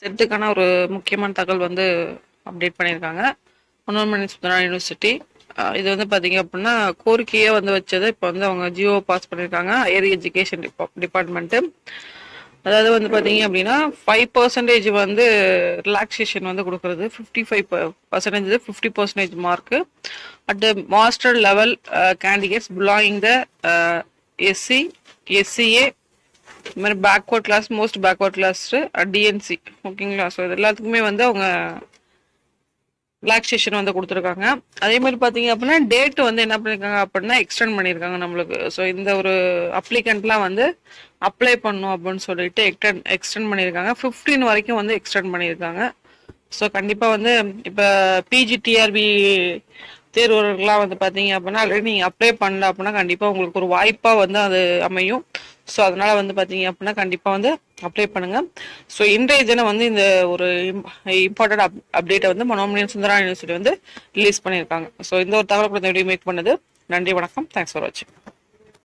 செட்டுக்கான ஒரு முக்கியமான தகவல் வந்து அப்டேட் பண்ணியிருக்காங்க. மனோன்மணி சுந்தரா யூனிவர்சிட்டி இது வந்து பார்த்தீங்க அப்படின்னா கோரிக்கையே வந்து வச்சது. இப்போ வந்து அவங்க ஜியோ பாஸ் பண்ணியிருக்காங்க. Higher education department. அதாவது வந்து பார்த்தீங்க அப்படின்னா 5% வந்து ரிலாக்ஸேஷன் வந்து கொடுக்குறது. 55% 50% mark at master level candidates belonging the SC SCA இது மாதிரி backward class most backward class DNC ஓகேங்களா. ஸோ இது எல்லாத்துக்குமே வந்து அவங்க ரிலாக்ஸேஷன் வந்து கொடுத்துருக்காங்க. அதே மாதிரி பார்த்தீங்க அப்படின்னா டேட் வந்து என்ன பண்ணியிருக்காங்க அப்படின்னா எக்ஸ்டெண்ட் பண்ணியிருக்காங்க நம்மளுக்கு. ஸோ இந்த ஒரு அப்ளிகண்ட்லாம் வந்து அப்ளை பண்ணும் அப்படின்னு சொல்லிட்டு எக்ஸ்டெண்ட் பண்ணியிருக்காங்க. 15 வரைக்கும் வந்து எக்ஸ்டெண்ட் பண்ணியிருக்காங்க. ஸோ கண்டிப்பாக வந்து இப்போ பிஜிடிஆர்பி தேர்வர்கள்லாம் வந்து பார்த்தீங்க அப்படின்னா ஆல்ரெடி நீங்கள் அப்ளை பண்ணல அப்படின்னா கண்டிப்பாக உங்களுக்கு ஒரு வாய்ப்பாக வந்து அது அமையும். ஸோ அதனால் வந்து பார்த்தீங்க அப்படின்னா கண்டிப்பாக வந்து அப்ளை பண்ணுங்கள். ஸோ இன்றைய தினம் வந்து இந்த ஒரு இம்பார்ட்டன்ட் அப்டேட்டை வந்து மனோன்மணி சுந்தரா யூனிவர்சிட்டி வந்து ரிலீஸ் பண்ணியிருக்காங்க. ஸோ இந்த ஒரு தகவல் கூட இந்த வீடியோ மேக் பண்ணது. நன்றி, வணக்கம், தேங்க்ஸ் ஃபார் வாட்சிங்.